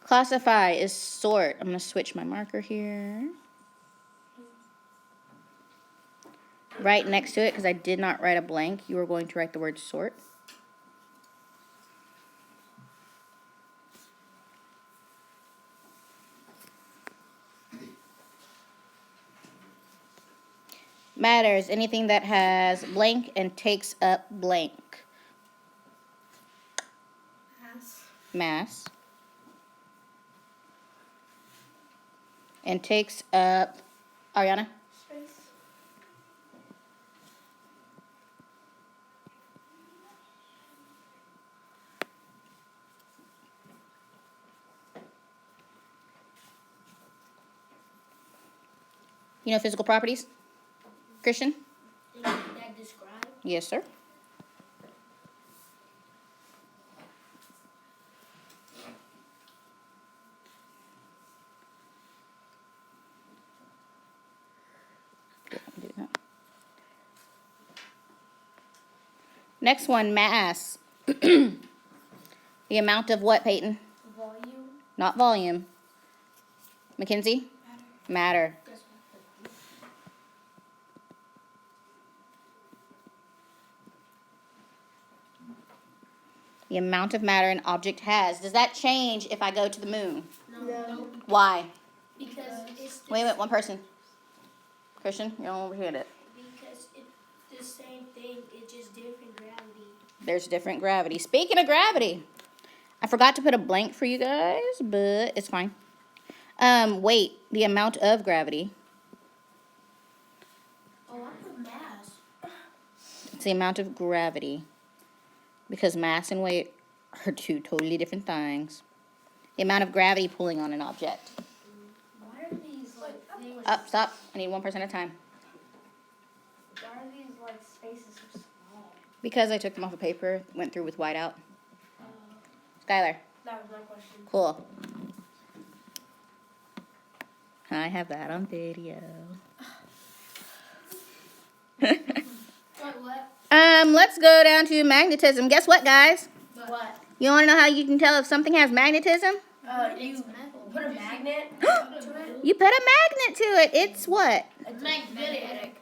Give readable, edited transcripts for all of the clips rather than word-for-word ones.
Classify is sort. I'm going to switch my marker here. Right next to it, because I did not write a blank, you are going to write the word sort. Matters, anything that has blank and takes up blank. Mass. And takes up, Ariana? Space. You know physical properties? Christian? That describe. Yes, sir. Next one, mass. The amount of what, Peyton? Volume. Not volume. Mackenzie? Matter. The amount of matter an object has. Does that change if I go to the moon? No. Why? Because it's Wait, one person. Christian, you don't overhear it. Because it's the same thing. It's just different gravity. There's different gravity. Speaking of gravity, I forgot to put a blank for you guys, but it's fine. Weight, the amount of gravity. Oh, I put mass. It's the amount of gravity. Because mass and weight are two totally different things. The amount of gravity pulling on an object. Why are these like things? Up, stop. I need one person at a time. Why are these like spaces so small? Because I took them off of paper, went through with whiteout. Skylar. That was my question. Cool. I have that on video. What? Let's go down to magnetism. Guess what, guys? What? You want to know how you can tell if something has magnetism? You put a magnet to it. You put a magnet to it. It's what? It's magnetic.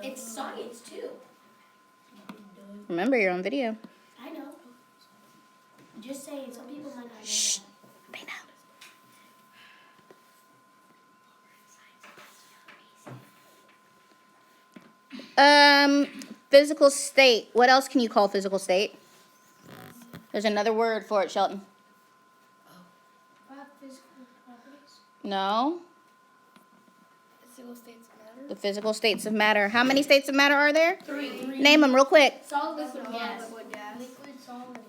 It's science too. Remember, you're on video. I know. Just saying, some people might not know. Shh. They know. Physical state. What else can you call physical state? There's another word for it, Shelton. Physical properties. No. Physical states of matter. The physical states of matter. How many states of matter are there? 3. Name them real quick. Solid, liquid, gas. Liquid, solid, and gas.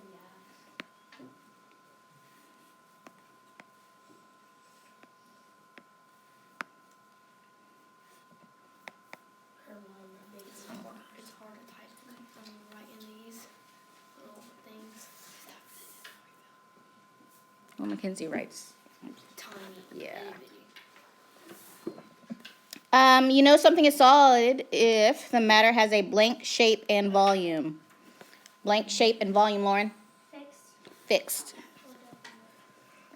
It's hard to type from writing these little things. Well, Mackenzie writes. Tiny. Yeah. You know something is solid if the matter has a blank shape and volume. Blank shape and volume, Lauren? Fixed.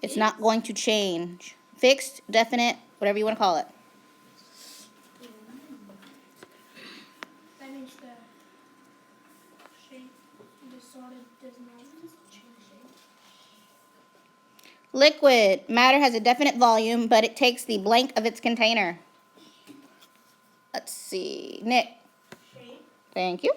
It's not going to change. Fixed, definite, whatever you want to call it. That means the shape, the solid does not change shape. Liquid. Matter has a definite volume, but it takes the blank of its container. Let's see. Nick. Shape. Thank you.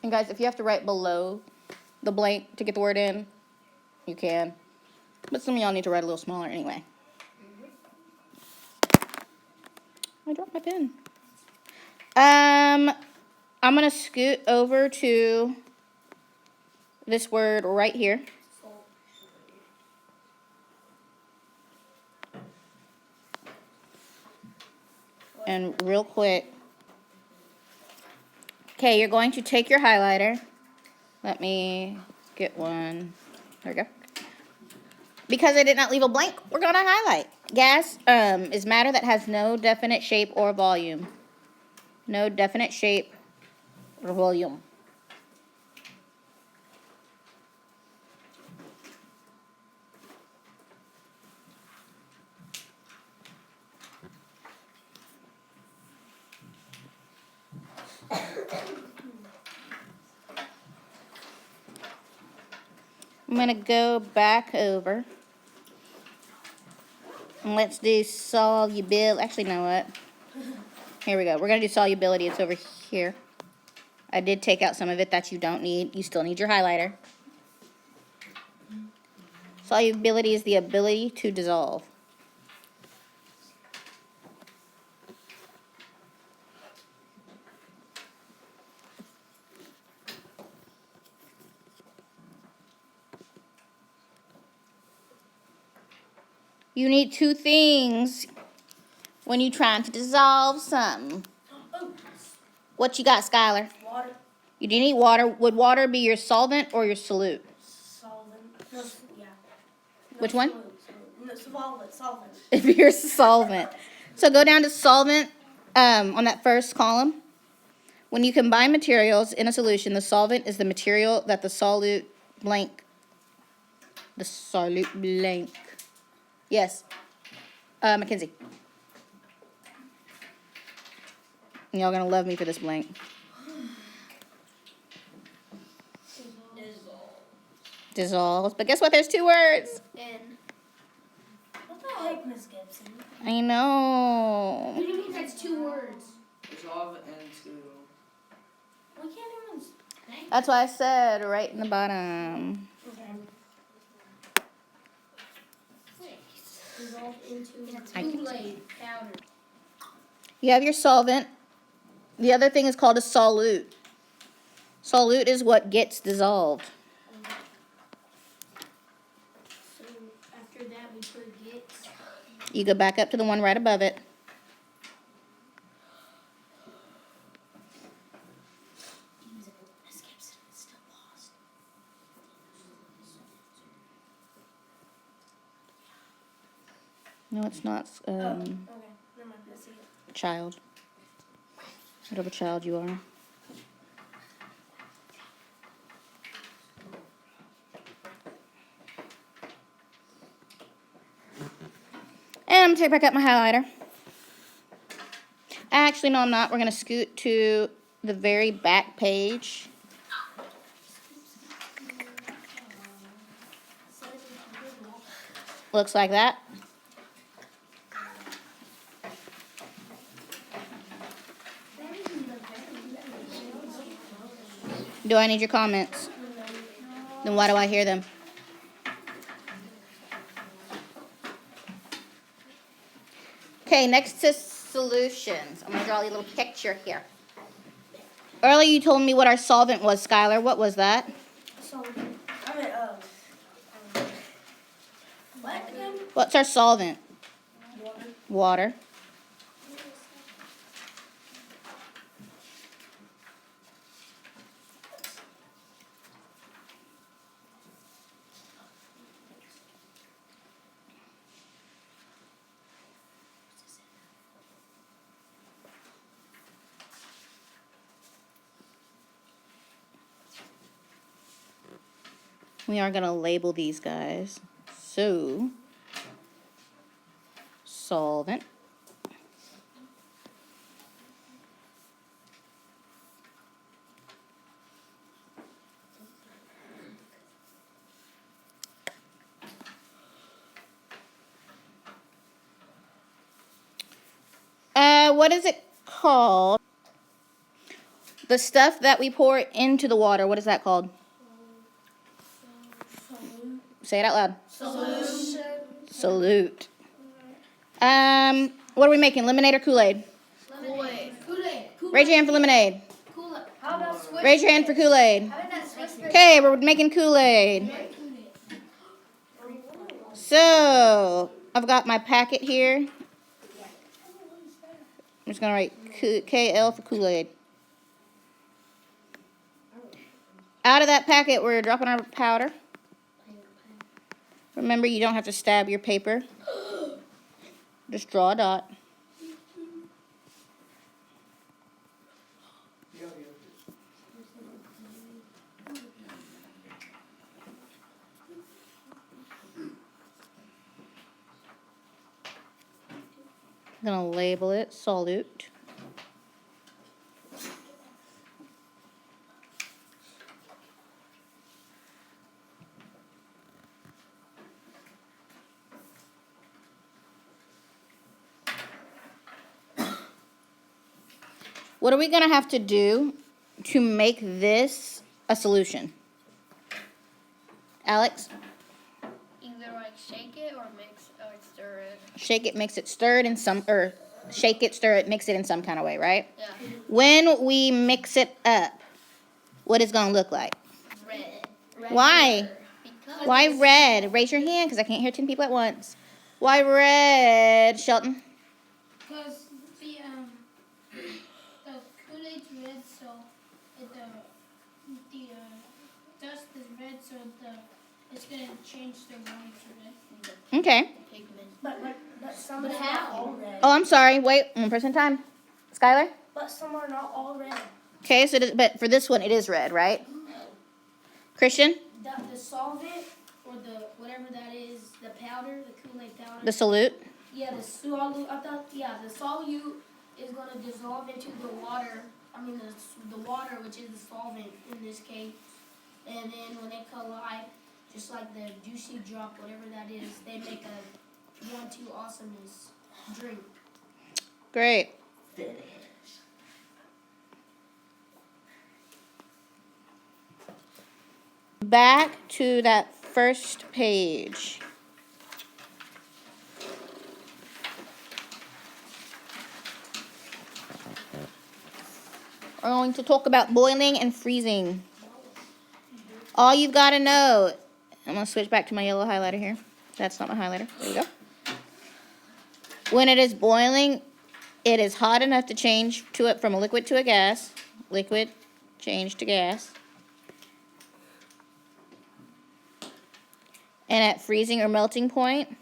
And guys, if you have to write below the blank to get the word in, you can. But some of y'all need to write a little smaller anyway. I dropped my pen. I'm going to scoot over to this word right here. And real quick. Okay, you're going to take your highlighter. Let me get one. There we go. Because I did not leave a blank, we're going to highlight. Gas is matter that has no definite shape or volume. No definite shape or volume. I'm going to go back over. And let's do solubility. Actually, you know what? Here we go. We're going to do solubility. It's over here. I did take out some of it that you don't need. You still need your highlighter. Solubility is the ability to dissolve. You need two things when you're trying to dissolve something. What you got, Skylar? Water. You do need water. Would water be your solvent or your solute? Solvent. No, yeah. No, Which one? No, solvent. If you're solvent. So go down to solvent on that first column. When you combine materials in a solution, the solvent is the material that the solute blank. The solute blank. Yes. Mackenzie. Y'all gonna love me for this blank. Dissolves. But guess what? There's two words. And what the heck, Miss Gibson? I know. What do you mean that's two words? Dissolve into. We can't even. That's why I said right in the bottom. Okay. Dissolve into Kool-Aid powder. You have your solvent. The other thing is called a solute. Solute is what gets dissolved. So after that we put gets. You go back up to the one right above it. Miss Gibson is still lost. No, it's not. Okay, never mind. I see it. Child. Whatever child you are. And I'm going to take back up my highlighter. Actually, no, I'm not. We're going to scoot to the very back page. Looks like that. Do I need your comments? Then why do I hear them? Okay, next to solutions. I'm going to draw you a little picture here. Earlier you told me what our solvent was, Skylar. What was that? Solvent. What again? What's our solvent? Water. Water. We are going to label these guys. So, solvent. What is it called? The stuff that we pour into the water, what is that called? Say it out loud. Solution. Solute. What are we making? Lemonade or Kool-Aid? Kool-Aid. Kool-Aid. Raise your hand for lemonade. Kool-Aid. How about Swiss? Raise your hand for Kool-Aid. How about that Swiss? Okay, we're making Kool-Aid. So, I've got my packet here. I'm just going to write KL for Kool-Aid. Out of that packet, we're dropping our powder. Remember, you don't have to stab your paper. Just draw a dot. I'm gonna label it solute. What are we gonna have to do to make this a solution? Alex? Either like shake it or mix or stir it. Shake it, mix it, stir it in some, or shake it, stir it, mix it in some kind of way, right? Yeah. When we mix it up, what is it gonna look like? Red. Why? Because Why red? Raise your hand, because I can't hear 10 people at once. Why red, Shelton? Because the Kool-Aid's red, so the dust is red, so it's gonna change the water to red. Okay. Pigment. But some are not all red. Oh, I'm sorry. Wait, one person at a time. Skylar? But some are not all red. Okay, so but for this one, it is red, right? Christian? The solvent or the whatever that is, the powder, the Kool-Aid powder. The solute? Yeah, the solute. The solute is gonna dissolve into the water. I mean the water, which is the solvent in this case. And then when they collide, just like the juicy drop, whatever that is, they make a 1-2 awesomeness drink. Great. Back to that first page. We're going to talk about boiling and freezing. All you've got to know, I'm going to switch back to my yellow highlighter here. That's not my highlighter. There you go. When it is boiling, it is hot enough to change to it from a liquid to a gas. Liquid, change to gas. And at freezing or melting point,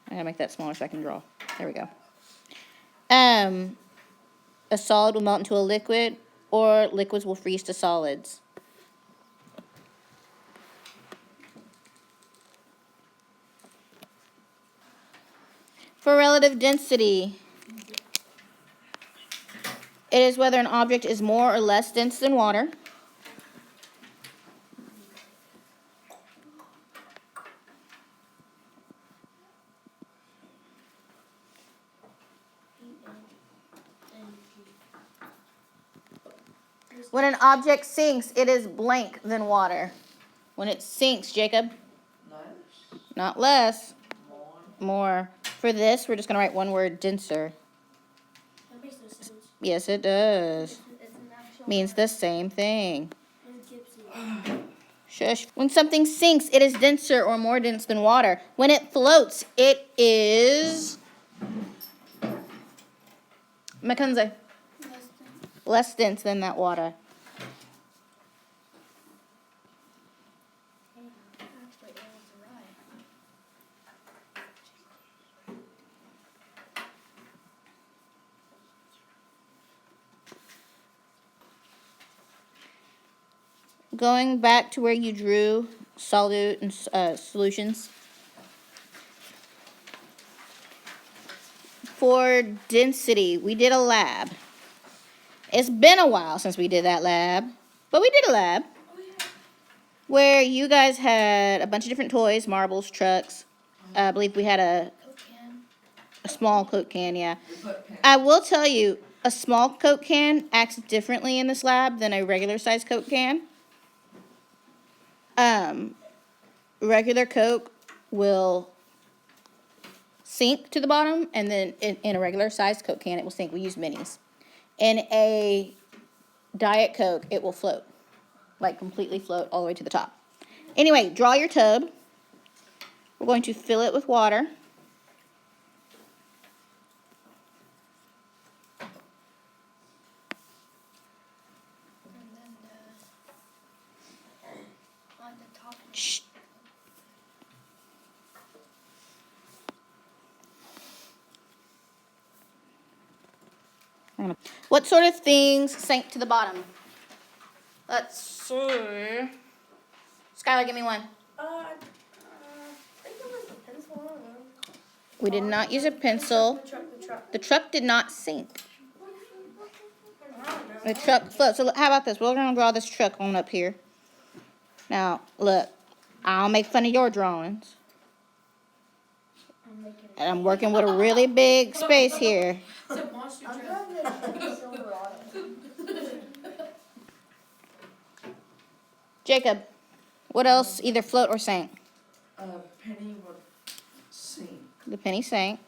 I gotta make that smaller so I can draw. There we go. A solid will melt into a liquid, or liquids will freeze to solids. For relative density, it is whether an object is more or less dense than water. When an object sinks, it is blank than water. When it sinks, Jacob, Nice. not less, More. more. For this, we're just going to write one word, denser. That makes no sense. Yes, it does. It's an actual Means the same thing. Poughkeepsie. Shush. When something sinks, it is denser or more dense than water. When it floats, it is... Mackenzie. Less dense than that water. Actually, it was right. Going back to where you drew solute and solutions. For density, we did a lab. It's been a while since we did that lab, but we did a lab where you guys had a bunch of different toys, marbles, trucks. I believe we had a Coke can. small Coke can, yeah. We put pin- I will tell you, a small Coke can acts differently in this lab than a regular size Coke can. Regular Coke will sink to the bottom, and then in a regular size Coke can, it will sink. We use minis. In a Diet Coke, it will float, like completely float all the way to the top. Anyway, draw your tub. We're going to fill it with water. And then on the top. Shh. What sort of things sank to the bottom? Let's see. Skylar, give me one. I think it was a pencil. I don't know. We did not use a pencil. The truck. The truck did not sink. I don't know. The truck floats. So how about this? We're going to draw this truck on up here. Now, look. I'll make fun of your drawings. And I'm working with a really big space here. It's a monster I'm truck. drawing the Silverado. Jacob, what else either float or sank? Penny would sink. The penny sank.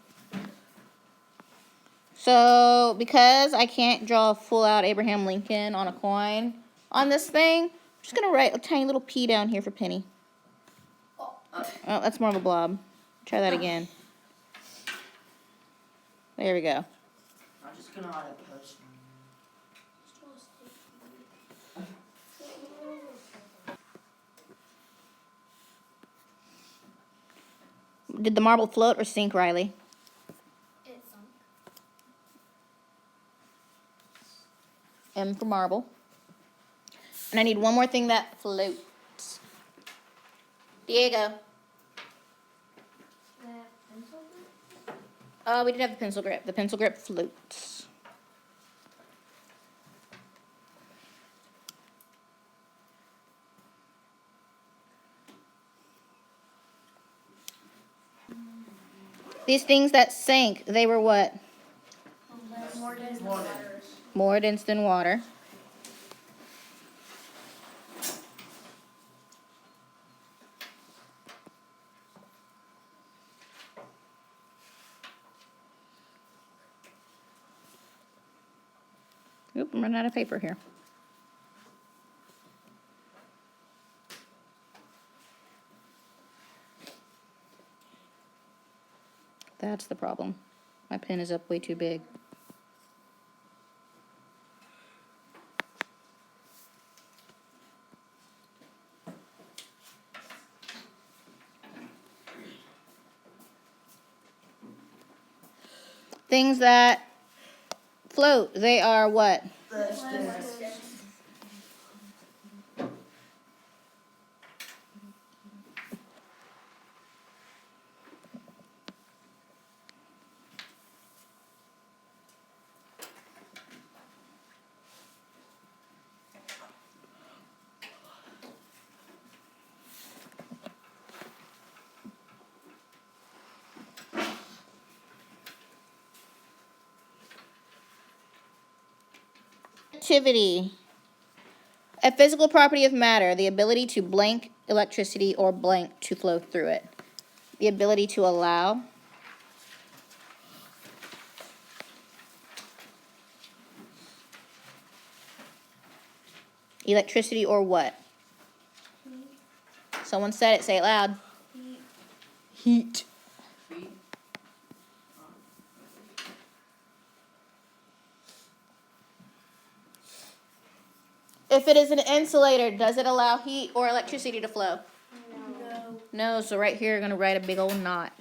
So, because I can't draw a full-out Abraham Lincoln on a coin on this thing, I'm just going to write a tiny little P down here for penny. Oh, that's more of a blob. Try that again. There we go. I'm just gonna add a post. Did the marble float or sink, Riley? It sunk. M for marble. And I need one more thing that floats. Diego. We did have the pencil grip. The pencil grip floats. These things that sank, they were what? More dense More water. More dense than water. Oop, I'm running out of paper here. That's the problem. My pen is up way too big. Things that float, they are what? The stairs. Activity. A physical property of matter, the ability to blank electricity or blank to flow through it. The ability to allow. Electricity or what? Someone said it, say it loud. Heat. Feet. If it is an insulator, does it allow heat or electricity to flow? No. No, so right here, you're going to write a big old knot.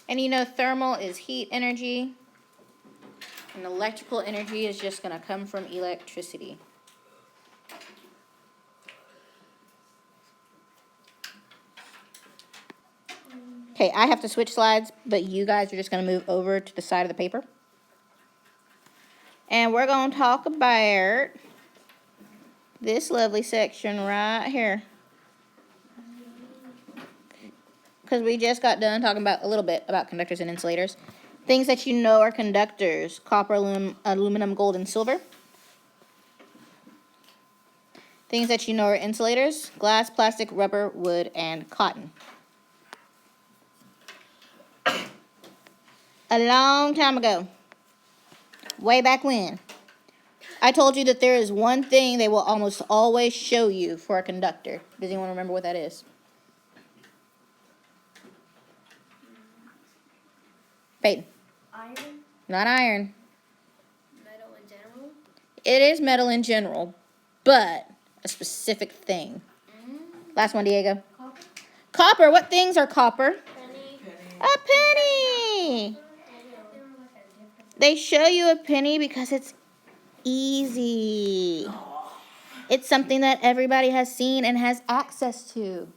And you know thermal is heat energy, and electrical energy is just going to come from electricity. Okay, I have to switch slides, but you guys are just going to move over to the side of the paper. And we're going to talk about this lovely section right here. Because we just got done talking about a little bit about conductors and insulators. Things that you know are conductors: copper, aluminum, gold, and silver. Things that you know are insulators: glass, plastic, rubber, wood, and cotton. A long time ago, way back when, I told you that there is one thing they will almost always show you for a conductor. Does anyone remember what that is? Peyton. Iron. Not iron. Metal in general. It is metal in general, but a specific thing. Last one, Diego. Copper? Copper. What things are copper? Penny. Penny. A penny. They show you a penny because it's easy. It's something that everybody has seen and has access to.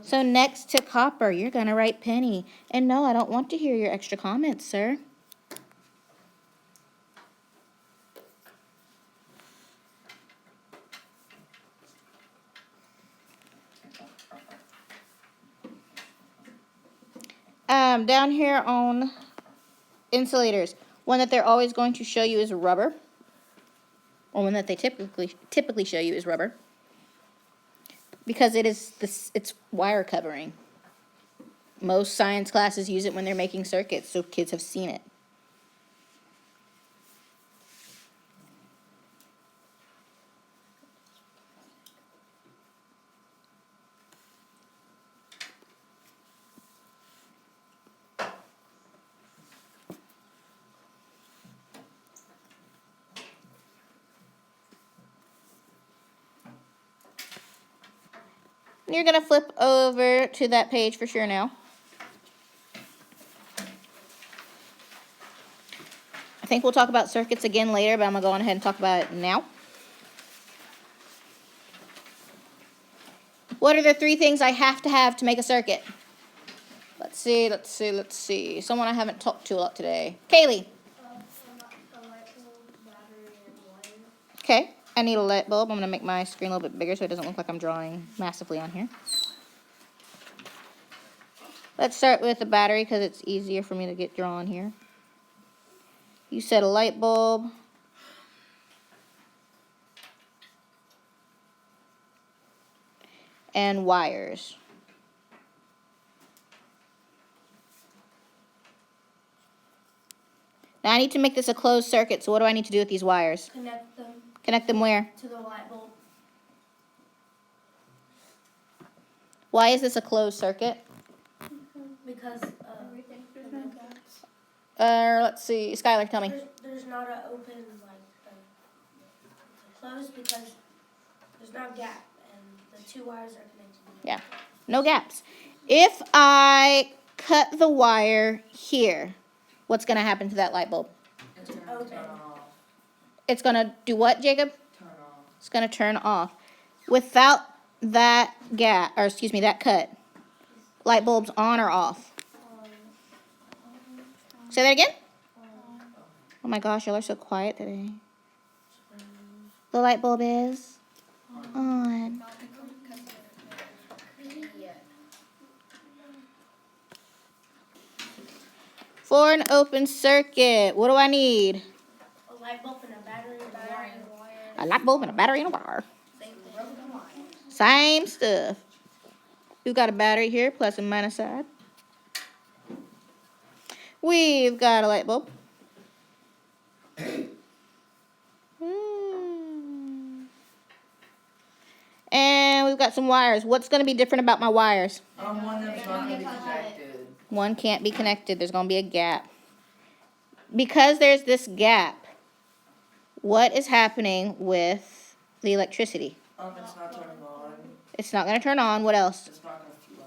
So next to copper, you're going to write penny. And no, I don't want to hear your extra comments, sir. Down here on insulators, one that they're always going to show you is rubber. Or one that they typically show you is rubber. Because it's wire covering. Most science classes use it when they're making circuits, so kids have seen it. You're going to flip over to that page for sure now. I think we'll talk about circuits again later, but I'm going to go on ahead and talk about it now. What are the 3 things I have to make a circuit? Let's see. Someone I haven't talked to a lot today. Kaylee. A light bulb, battery, and wire. Okay, I need a light bulb. I'm going to make my screen a little bit bigger so it doesn't look like I'm drawing massively on here. Let's start with the battery because it's easier for me to get drawn here. You said a light bulb. And wires. Now I need to make this a closed circuit, so what do I need to do with these wires? Connect them Connect them where? to the light bulb. Why is this a closed circuit? Because Everything. There's no gaps. Let's see. Skylar, tell me. there's not an open, closed because there's not a gap and the 2 wires are connected. Yeah, no gaps. If I cut the wire here, what's going to happen to that light bulb? It's gonna turn off. It's going to do what, Jacob? Turn off. It's going to turn off. Without that gap, or excuse me, that cut, light bulb's on or off? Say that again? Oh my gosh, y'all are so quiet today. The light bulb is on. For an open circuit, what do I need? A light bulb and a battery and a wire. A light bulb and a battery and a wire. Same stuff. We've got a battery here, plus and minus side. We've got a light bulb. And we've got some wires. What's going to be different about my wires? One that's not gonna be connected. One can't be connected. There's going to be a gap. Because there's this gap, what is happening with the electricity? It's not turning on. It's not going to turn on. What else? It's not gonna flow.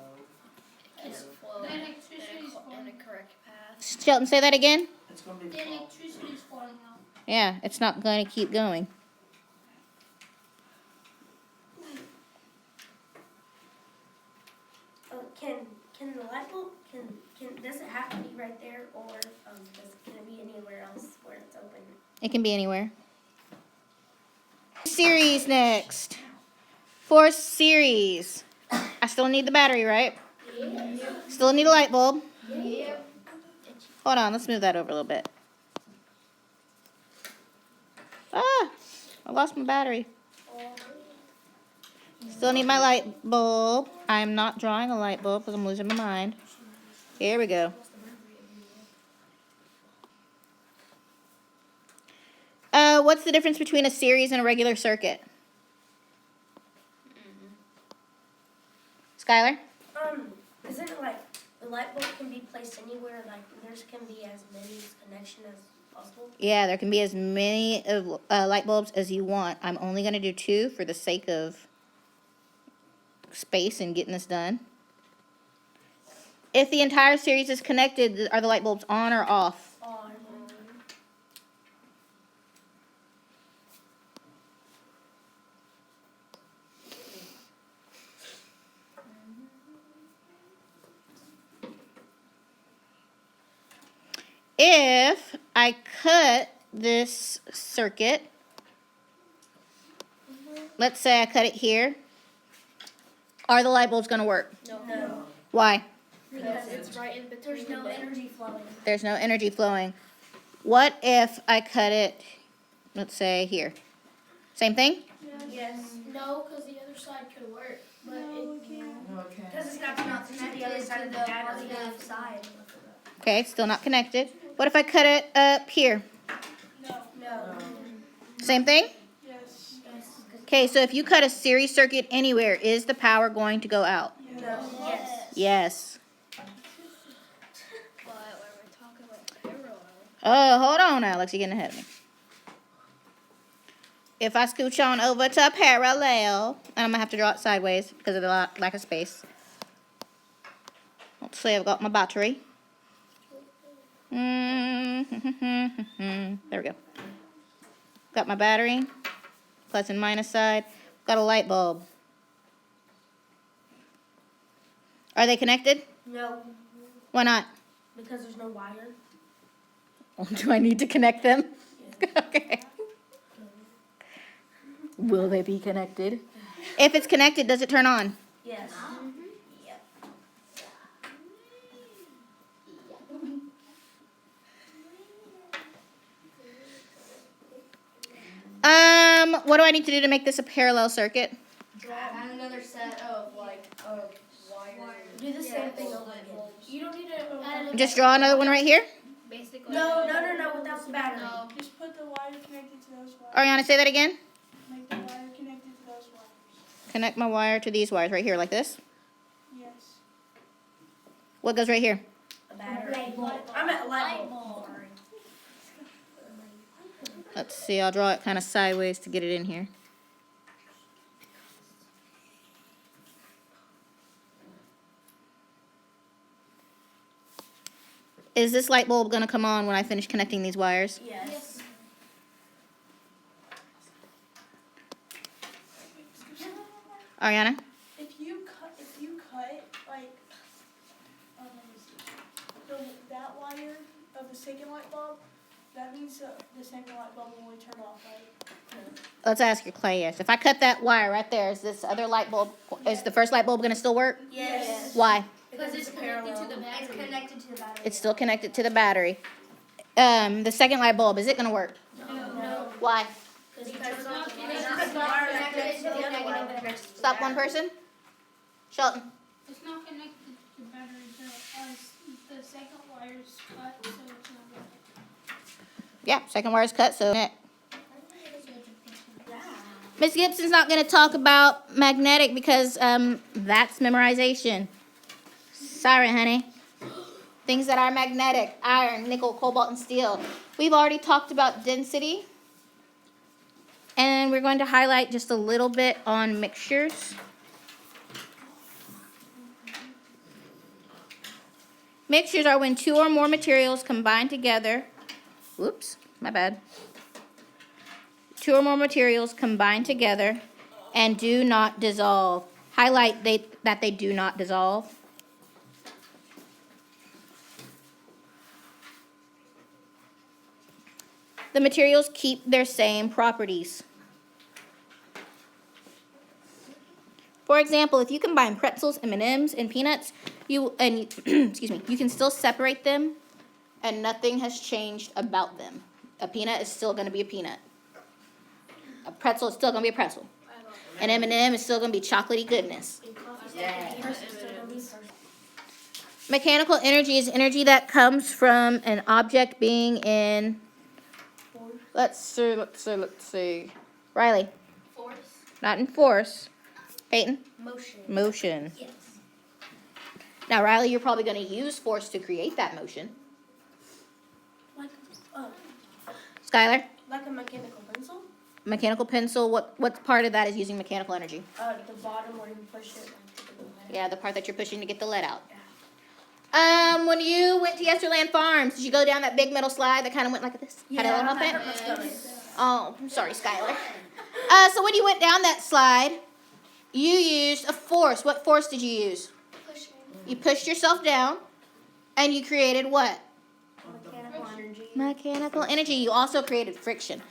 It's The electricity's falling out. correct path. Shelton, say that again? It's gonna be The falling. electricity's falling out. Yeah, it's not going to keep going. Can the light bulb does it have to be right there or can it be anywhere else where it's open? It can be anywhere. Series next. For series. I still need the battery, right? Still need a light bulb. Yep. Hold on, let's move that over a little bit. Ah, I lost my battery. Still need my light bulb. I'm not drawing a light bulb because I'm losing my mind. Here we go. What's the difference between a series and a regular circuit? Skylar? Isn't it like the light bulb can be placed anywhere? Like theirs can be as many connection as Possible? Yeah, there can be as many of light bulbs as you want. I'm only going to do 2 for the sake of space and getting this done. If the entire series is connected, are the light bulbs on or off? On. If I cut this circuit, let's say I cut it here, are the light bulbs going to work? No. Why? Because it's right in between. There's no energy flowing. There's no energy flowing. What if I cut it, let's say here? Same thing? Yes. No, because the other side could work. But No, it can't. because it's got to be connected the other side of the battery. positive side. Okay, still not connected. What if I cut it up here? No. Same thing? Yes. Okay, so if you cut a series circuit anywhere, is the power going to go out? No. Yes. Yes. But when we're talking about parallel. Oh, hold on, Alex. You're getting ahead of me. If I scooch on over to parallel, and I'm going to have to draw it sideways because of the lack of space. Let's say I've got my battery. There we go. Got my battery, plus and minus side. Got a light bulb. Are they connected? No. Why not? Because there's no wire. Do I need to connect them? Okay. Will they be connected? If it's connected, does it turn on? Yes. What do I need to do to make this a parallel circuit? Add another set of wires. Do the same thing over again. You don't need to add Just draw another one right here? basically. No, without the battery. No. Just put the wire connected to those wires. Ariana, say that again. Make the wire connected to those wires. Connect my wire to these wires right here, like this. Yes. What goes right here? A battery. I'm at light bulb. Let's see, I'll draw it kind of sideways to get it in here. Is this light bulb going to come on when I finish connecting these wires? Yes. Ariana? If you cut like let me see. That wire of the second light bulb, that means the second light bulb will only turn off, right? Let's ask your Clay. If I cut that wire right there, is this other light bulb, is the first light bulb going to still work? Yes. Why? Because it's connected to the battery. It's connected to the battery. It's still connected to the battery. The second light bulb, is it going to work? No. Why? Because It's not connected because the wire is connected to the other wire. Stop one person. Shelton. It's not connected to the battery, the second wire's cut, so it's not working. Yeah, second wire's cut, so net. So it's a Miss Gibson's not going to talk about magnetic because that's memorization. Sorry, honey. Things that are magnetic: iron, nickel, cobalt, and steel. We've already talked about density. And we're going to highlight just a little bit on mixtures. Mixtures are when 2 or more materials combine together. Whoops, my bad. 2 or more materials combine together and do not dissolve. Highlight that they do not dissolve. The materials keep their same properties. For example, if you combine pretzels, M&Ms, and peanuts, excuse me, you can still separate them, and nothing has changed about them. A peanut is still going to be a peanut. A pretzel is still going to be a pretzel. An M&M is still going to be chocolatey goodness. Mechanical energy is energy that comes from an object being in. Let's see. Riley. Force. Not in force. Peyton. Motion. Motion. Yes. Now, Riley, you're probably going to use force to create that motion. Like, Skylar? Like a mechanical pencil? Mechanical pencil, what part of that is using mechanical energy? The bottom where you push it, like, to the lead. Yeah, the part that you're pushing to get the lead out. When you went to Yesterland Farms, did you go down that big metal slide that kind of went like this? Had a little hump in it? Oh, I'm sorry, Skylar. So when you went down that slide, you used a force. What force did you use? Pushing. You pushed yourself down, and you created what? Mechanical energy. Mechanical energy. You also created friction.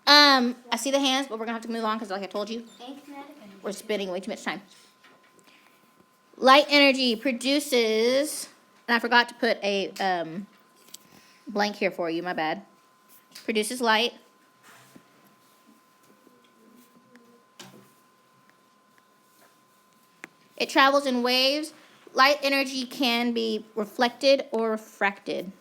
I see the hands, but we're gonna have to move on because, like I told you, we're spending way too much time. Light energy produces, and I forgot to put a blank here for you. My bad. Produces light. It travels in waves. Light energy can be reflected or refracted.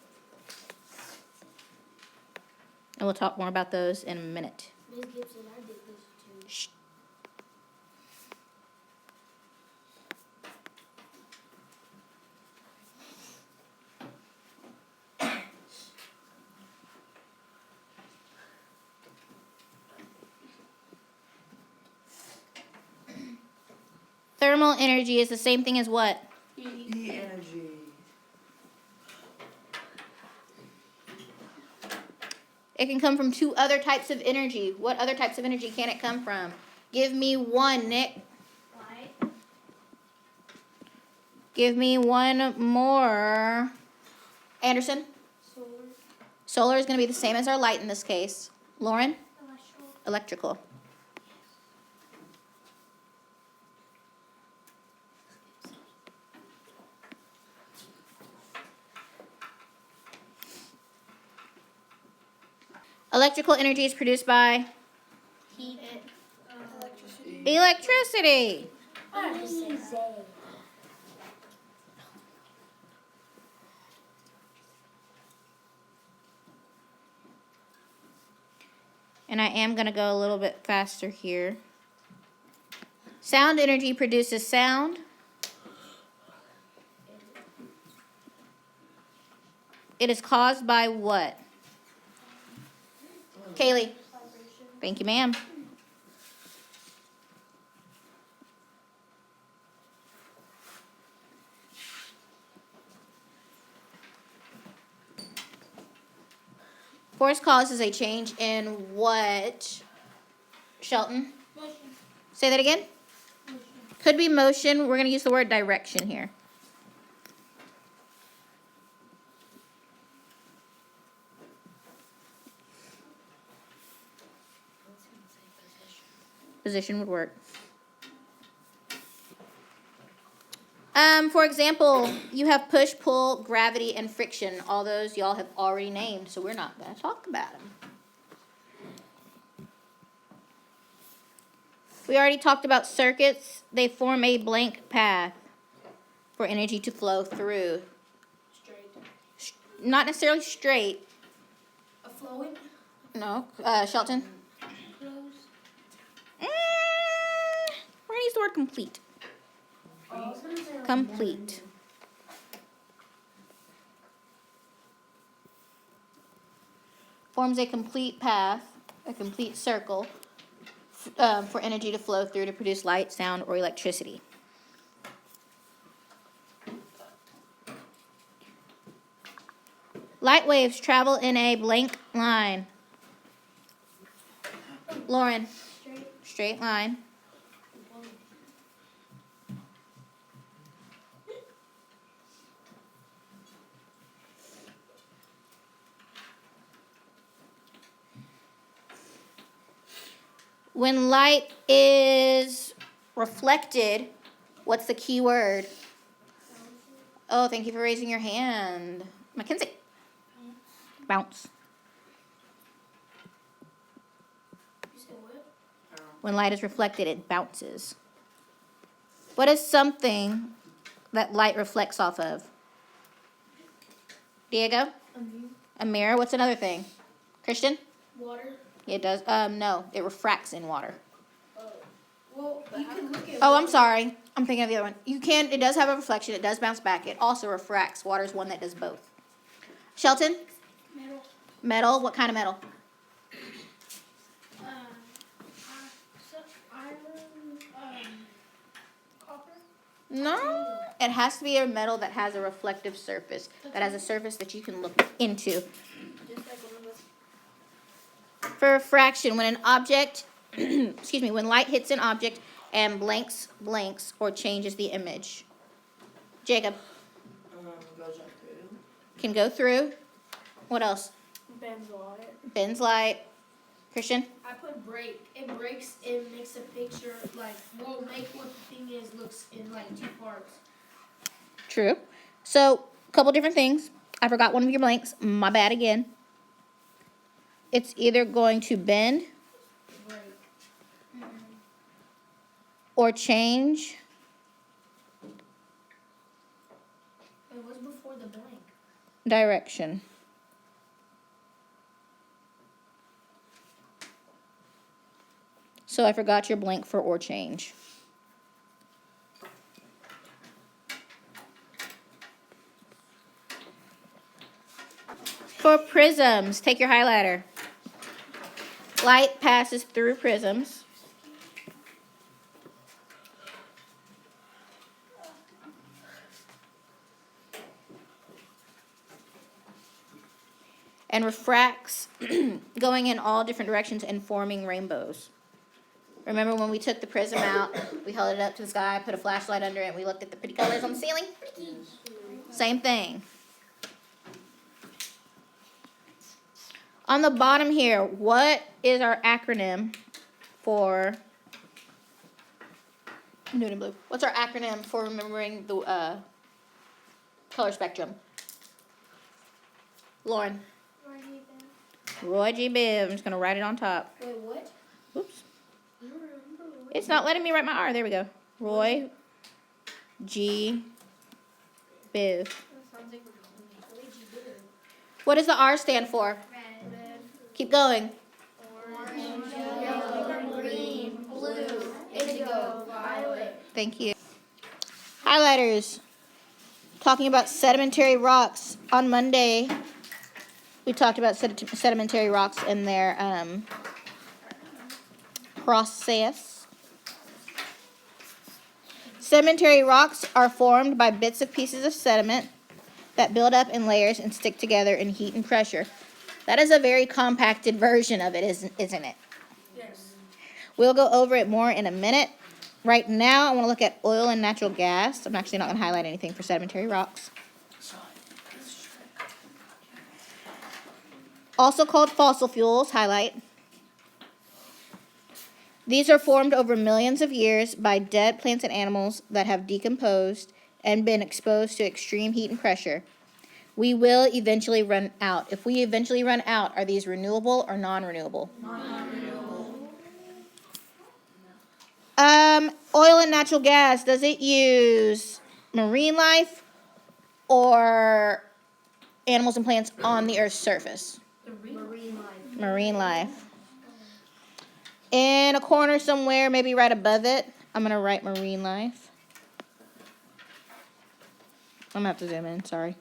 And we'll talk more about those in a minute. Ms. Gibson, I did this too. Shh. Thermal energy is the same thing as what? Heat energy. It can come from two other types of energy. What other types of energy can it come from? Give me one, Nick. Light. Give me one more. Anderson? Solar. Solar is going to be the same as our light in this case. Lauren? Electrical. Electrical. Electrical energy is produced by Heat. Electricity. electricity. And I am going to go a little bit faster here. Sound energy produces sound. It is caused by what? Kaylee. Thank you, ma'am. Force causes a change in what? Shelton? Motion. Say that again? Motion. Could be motion. We're going to use the word direction here. Position would work. For example, you have push, pull, gravity, and friction. All those y'all have already named, so we're not going to talk about them. We already talked about circuits. They form a blank path for energy to flow through. Straight. Not necessarily straight. A flowing? No. Shelton? Close. We're going to use the word complete. Oh, I was gonna say like Complete. Forms a complete path, a complete circle, for energy to flow through to produce light, sound, or electricity. Light waves travel in a blank line. Lauren, Straight. straight line. When light is reflected, what's the key word? Oh, thank you for raising your hand. Mackenzie. Bounce. You said what? When light is reflected, it bounces. What is something that light reflects off of? Diego? A mirror. What's another thing? Christian? Water. It does. No, it refracts in water. Well, you can look at. Oh, I'm sorry. I'm thinking of the other one. It does have a reflection. It does bounce back. It also refracts. Water is one that does both. Shelton? Metal. Metal. What kind of metal? No, it has to be a metal that has a reflective surface, that has a surface that you can look into. Just like one of us. For refraction, when an object, excuse me, when light hits an object and blanks or changes the image. Jacob Goes up through. can go through. What else? Bends light. Bends light. Christian? I put break. It breaks. It makes a picture like will make what the thing is looks in like two parts. True. So, a couple different things. I forgot one of your blanks. My bad again. It's either going to bend Break. or change It was before the blank. direction. So I forgot your blank for or change. For prisms, take your highlighter. Light passes through prisms. And refracts, going in all different directions and forming rainbows. Remember when we took the prism out, we held it up to the sky, put a flashlight under it, and we looked at the pretty colors on the ceiling? Same thing. On the bottom here, what is our acronym for, I'm doing it in blue. What's our acronym for remembering the color spectrum? Lauren. Roy G. Biv. I'm just going to write it on top. Wait, what? Oops. It's not letting me write my R. There we go. Roy G. Biv. That sounds like we're going to What does the R stand for? red, Keep going. orange, yellow, green, blue, indigo, violet. Thank you. Highlighters. Talking about sedimentary rocks. On Monday, we talked about sedimentary rocks and their process. Sedimentary rocks are formed by bits of pieces of sediment that build up in layers and stick together in heat and pressure. That is a very compacted version of it, isn't it? Yes. We'll go over it more in a minute. Right now, I want to look at oil and natural gas. I'm actually not going to highlight anything for sedimentary rocks. Also called fossil fuels, highlight. These are formed over millions of years by dead plants and animals that have decomposed and been exposed to extreme heat and pressure. We will eventually run out. If we eventually run out, are these renewable or non-renewable? Non-renewable. Oil and natural gas, does it use marine life or animals and plants on the Earth's surface? Marine life. Marine life. In a corner somewhere, maybe right above it, I'm going to write marine life. I'm going to have to zoom in, sorry.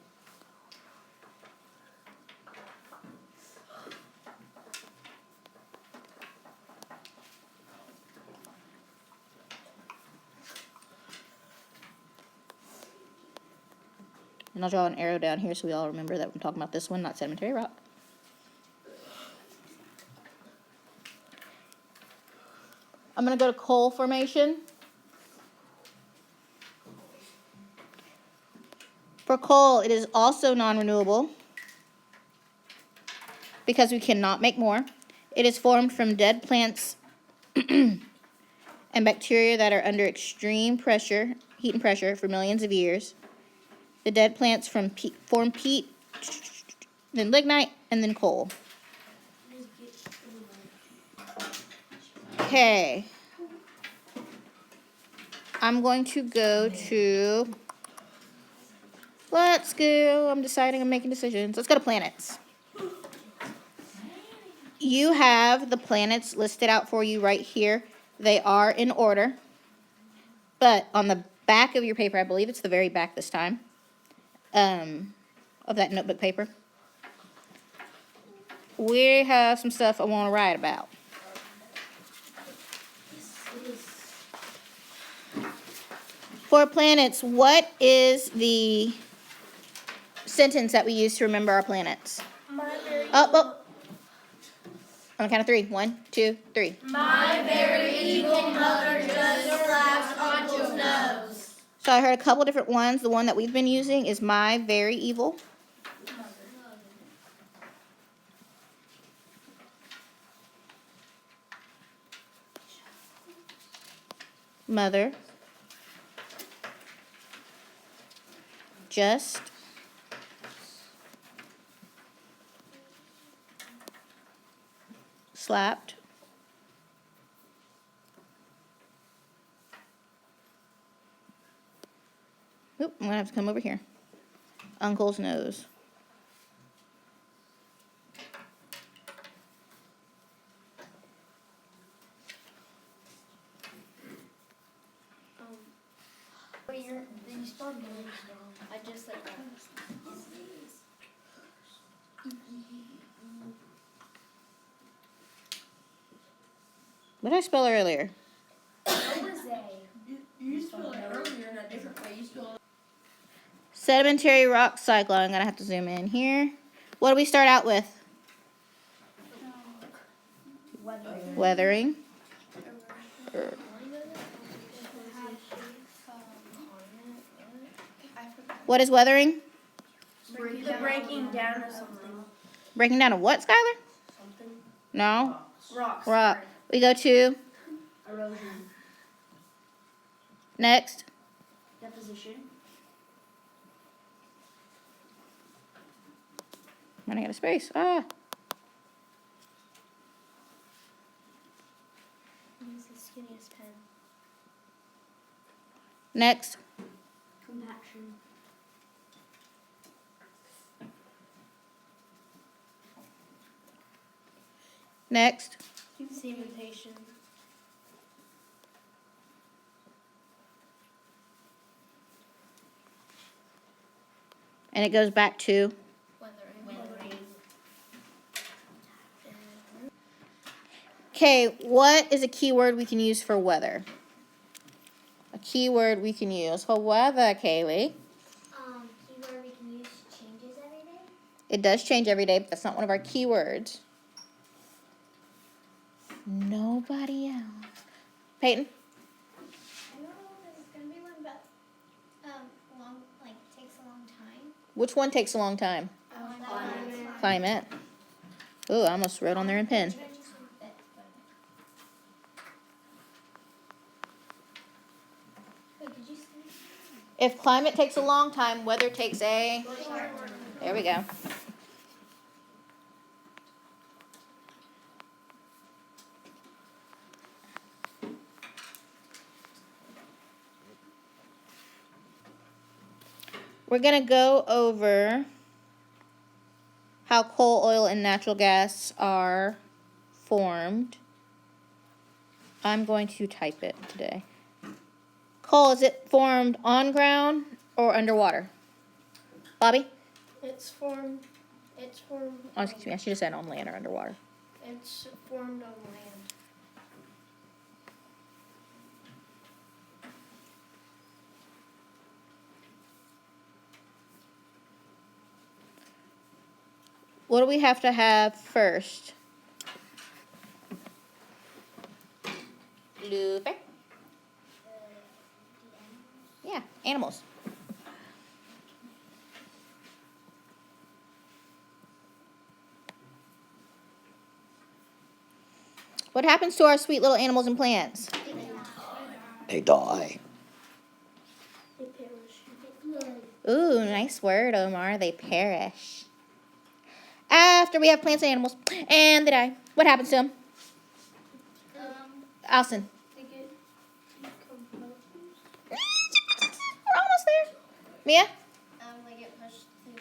And I'll draw an arrow down here so we all remember that I'm talking about this one, not sedimentary rock. I'm going to go to coal formation. For coal, it is also non-renewable because we cannot make more. It is formed from dead plants and bacteria that are under extreme pressure, heat and pressure for millions of years. The dead plants form peat, then lignite, and then coal. Okay. I'm going to go to, I'm deciding, I'm making decisions. Let's go to planets. You have the planets listed out for you right here. They are in order. But on the back of your paper, I believe it's the very back this time, of that notebook paper, we have some stuff I want to write about. For planets, what is the sentence that we use to remember our planets? My very Oh. On the count of 3. 1, 2, 3. My very evil mother just slapped Ancho's nose. So I heard a couple different ones. The one that we've been using is my very evil. Mother. Just. Slapped. Oop, I'm gonna have to come over here. Uncle's nose. Wait, you spelled names wrong. I just like that. What did I spell earlier? You spelled it earlier in a different way. You spelled it. Sedimentary rock cycle. I'm gonna have to zoom in here. What do we start out with? Weathering. What is weathering? The breaking down of something. Breaking down of what, Skylar? Something. No. Rocks. Rock. We go to Erosion. next. Deposition. Running out of space. Ah. Use the skinniest pen. Next. Compaction. Next. Cementation. And it goes back to Weathering. okay, what is a keyword we can use for weather? A keyword we can use for weather, Kaylee. Keyword we can use changes every day. It does change every day, but that's not one of our keywords. Nobody else. Peyton? I don't know if this is gonna be one, but takes a long time. Which one takes a long time? Climate. Ooh, I almost wrote on there in pen. Wait, did you say? If climate takes a long time, weather takes a... There we go. We're going to go over how coal, oil, and natural gas are formed. I'm going to type it today. Coal, is it formed on ground or underwater? Bobby? It's formed. Oh, excuse me, I should have said on land or underwater. It's formed on land. What do we have to have first? Looper? Yeah, animals. What happens to our sweet little animals and plants? They die. They perish. Ooh, nice word, Omar. They perish. After we have plants and animals, and they die. What happens to them? Allison. They get decomposed. We're almost there. Mia? They get pushed to the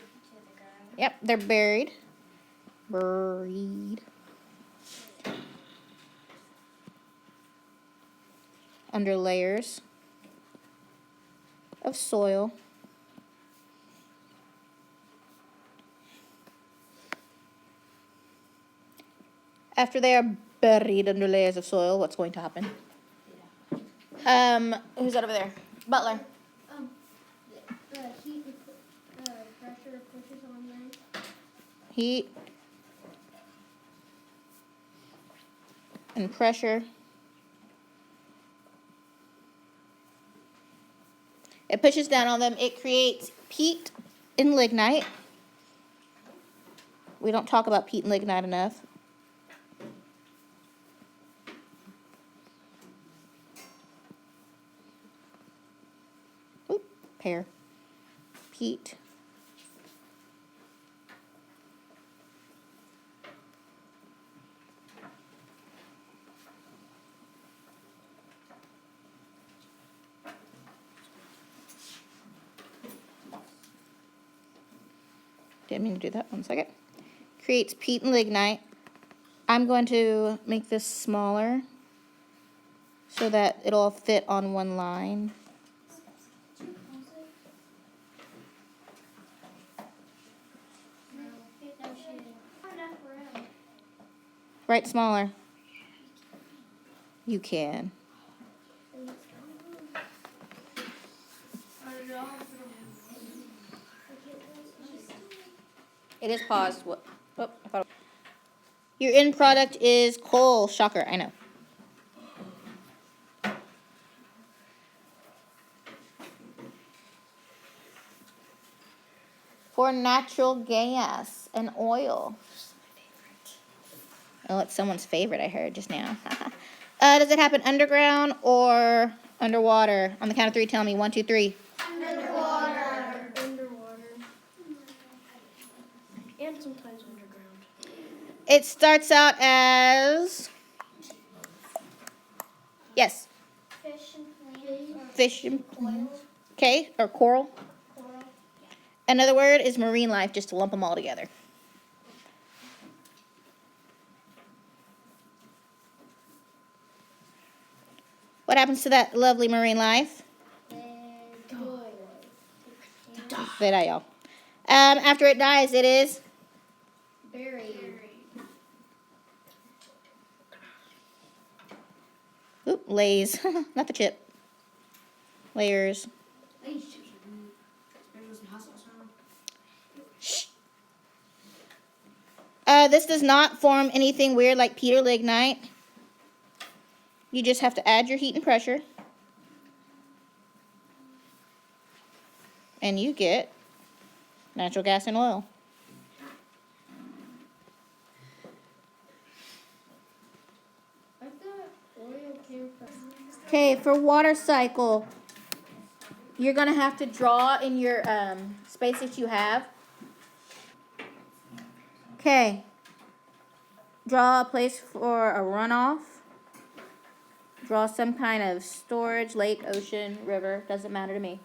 ground. Yep, they're buried. Buried. Under layers of soil. After they are buried under layers of soil, what's going to happen? Who's that over there? Butler. heat and pressure. It pushes down on them. It creates peat and lignite. We don't talk about peat and lignite enough. Oop, pear. Peat. Didn't mean to do that. 1 second. Creates peat and lignite. I'm going to make this smaller so that it'll fit on one line. Right smaller. You can. It is paused. What? Oh, I thought. Your end product is coal. Shocker, I know. For natural gas and oil. Oh, it's someone's favorite, I heard just now. Does it happen underground or underwater? On the count of 3, tell me. 1, 2, 3. Underwater. And sometimes underground. It starts out as... Yes. Fish and plants. Fish and... Oil. Okay, or coral. Coral. Another word is marine life, just to lump them all together. What happens to that lovely marine life? They die, y'all. After it dies, it is Buried. oop, lays, not the chip. Layers. Shh. This does not form anything weird like peat or lignite. You just have to add your heat and pressure. And you get natural gas and oil. Okay, for water cycle, you're going to have to draw in your space that you have. Okay. Draw a place for a runoff. Draw some kind of storage, lake, ocean, river, doesn't matter to me.